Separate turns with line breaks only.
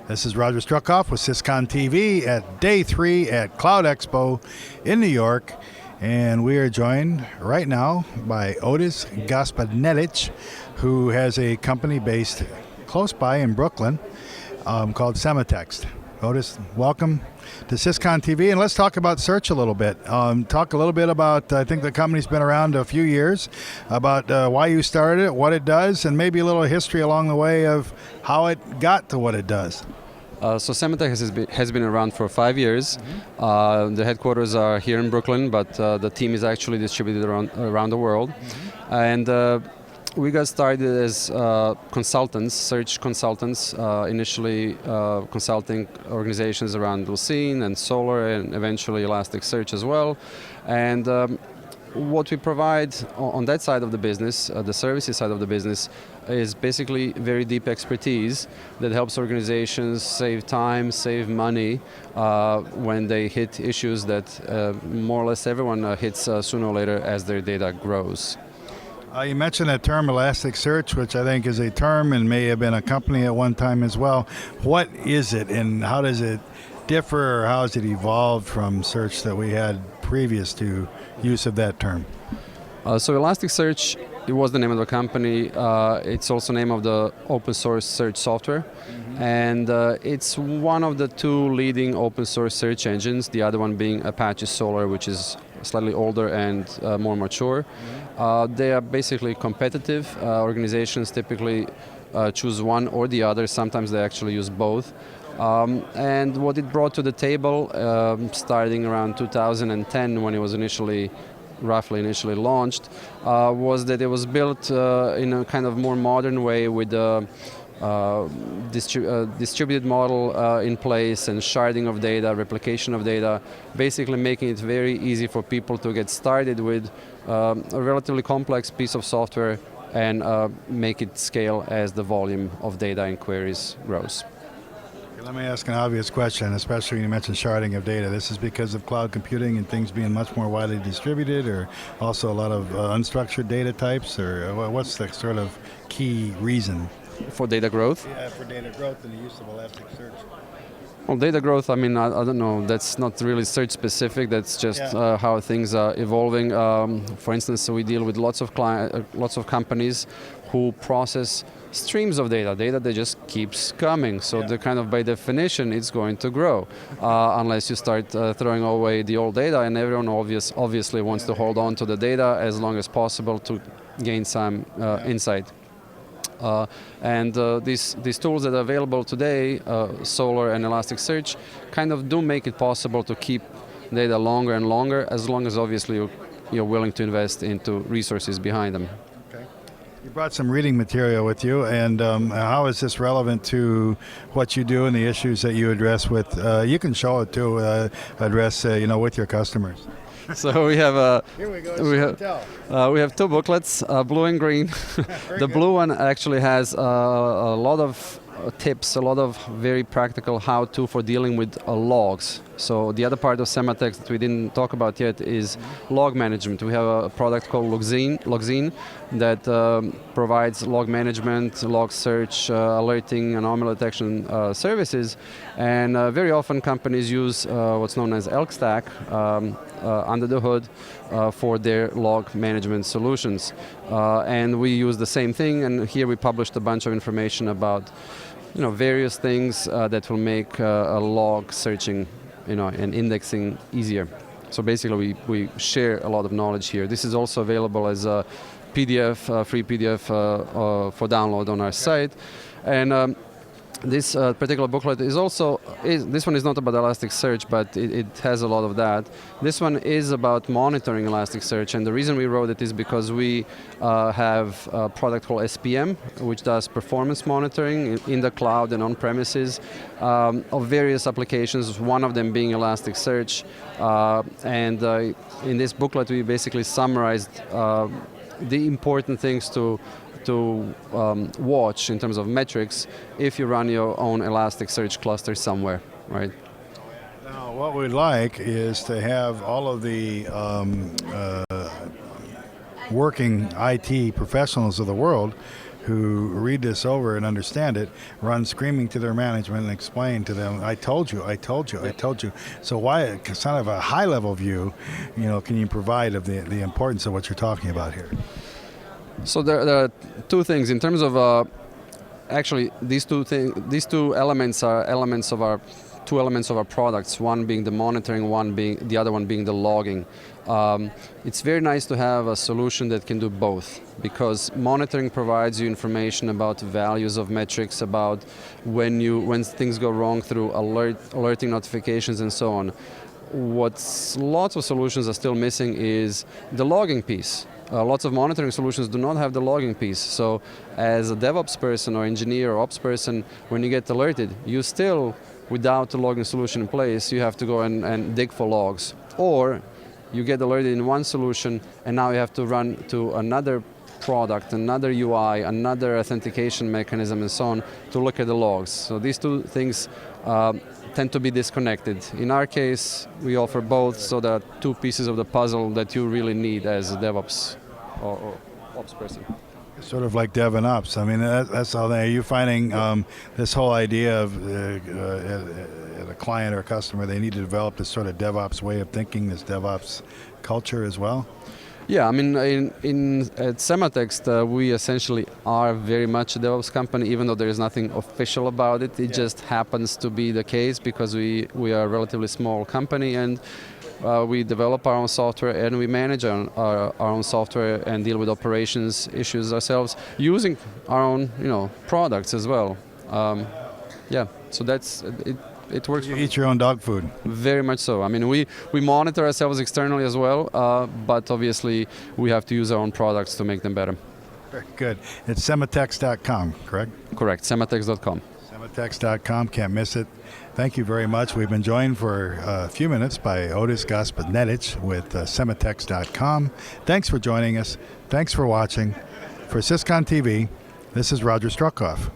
This is Roger Struckhoff with Syscon TV at Day 3 at Cloud Expo in New York. And we are joined right now by Otis Gospodnetić, who has a company based close by in Brooklyn called Sematext. Otis, welcome to Syscon TV, and let's talk about search a little bit. Talk a little bit about, I think the company's been around a few years, about why you started it, what it does, and maybe a little history along the way of how it got to what it does.
So Sematext has been around for 5 years. The headquarters are here in Brooklyn, but the team is actually distributed around the world. And we got started as consultants, search consultants, initially consulting organizations around Lucene and Solar and eventually Elasticsearch as well. And what we provide on that side of the business, the services side of the business, is basically very deep expertise that helps organizations save time, save money when they hit issues that more or less everyone hits sooner or later as their data grows.
You mentioned that term Elasticsearch, which I think is a term and may have been a company at one time as well. What is it, and how does it differ, or how has it evolved from search that we had previous to use of that term?
So Elasticsearch, it was the name of the company. It's also the name of the open source search software. And it's one of the two leading open source search engines, the other one being Apache Solar, which is slightly older and more mature. They are basically competitive. Organizations typically choose one or the other. Sometimes they actually use both. And what it brought to the table, starting around 2010 when it was initially launched, was that it was built in a kind of more modern way with a distributed model in place and sharding of data, replication of data, basically making it very easy for people to get started with a relatively complex piece of software and make it scale as the volume of data and queries grows.
Let me ask an obvious question, especially when you mentioned sharding of data. This is because of cloud computing and things being much more widely distributed, or also a lot of unstructured data types, or what's the sort of key reason?
For data growth?
Yeah, for data growth and the use of Elasticsearch.
Well, data growth, I mean, I don't know, that's not really search specific, that's just how things are evolving. For instance, we deal with lots of companies who process streams of data that just keeps coming. So the kind of by definition it's going to grow unless you start throwing away the old data, and everyone obviously wants to hold on to the data as long as possible to gain some insight. These tools that are available today, Solar and Elasticsearch, kind of do make it possible to keep data longer and longer, as long as obviously you're willing to invest into resources behind them.
Okay. You brought some reading material with you, and how is this relevant to what you do and the issues that you address with, you can show it too, address with your customers.
So we have
Here we go.
we have two booklets, blue and green. The blue one actually has a lot of tips, a lot of very practical how-to for dealing with logs. So the other part of Sematext that we didn't talk about yet is log management. We have a product called Logzine that provides log management, log search, alerting, anomaly detection services. And very often companies use what's known as Elk Stack under the hood for their log management solutions. And we use the same thing, and here we published a bunch of information about various things that will make a log searching and indexing easier. So basically we share a lot of knowledge here. This is also available as a PDF, free PDF for download on our site. And this particular booklet is also, this one is not about Elasticsearch, but it has a lot of that. This one is about monitoring Elasticsearch, and the reason we wrote it is because we have a product called SPM, which does performance monitoring in the cloud and on premises of various applications, one of them being Elasticsearch. And in this booklet we basically summarized the important things to watch in terms of metrics if you run your own Elasticsearch cluster somewhere, right?
Now, what we'd like is to have all of the working IT professionals of the world who read this over and understand it run screaming to their management and explain to them, I told you, I told you, I told you. So why, kind of a high-level view, can you provide of the importance of what you're talking about here?
So there are two things in terms of actually these two elements are two elements of our products. One being the monitoring, the other one being the logging. It's very nice to have a solution that can do both, because monitoring provides you information about values of metrics, about when things go wrong through alerting notifications and so on. What lots of solutions are still missing is the logging piece. Lots of monitoring solutions do not have the logging piece. So as a DevOps person or engineer or ops person, when you get alerted, you still, without the logging solution in place, you have to go and dig for logs. Or you get alerted in one solution and now you have to run to another product, another UI, another authentication mechanism and so on to look at the logs. So these two things tend to be disconnected. In our case, we offer both, so there are two pieces of the puzzle that you really need as a DevOps or ops person.
Sort of like Dev and Ops. I mean, that's how are you finding this whole idea of a client or a customer, they need to develop this sort of DevOps way of thinking, this DevOps culture as well?
Yeah, I mean, at Sematext, we essentially are very much a DevOps company, even though there is nothing official about it. It just happens to be the case because we are a relatively small company, and we develop our own software and we manage our own software and deal with operations issues ourselves using our own products as well. So that's it. It works.
You eat your own dog food.
Very much so. I mean, we monitor ourselves externally as well, but obviously we have to use our own products to make them better.
Very good. It's Sematext.com, correct?
Correct. Sematext.com.
Sematext.com. Can't miss it. Thank you very much. We've been joined for a few minutes by Otis Gospodnetić with Sematext.com. Thanks for joining us. Thanks for watching. For Syscon TV, this is Roger Struckhoff.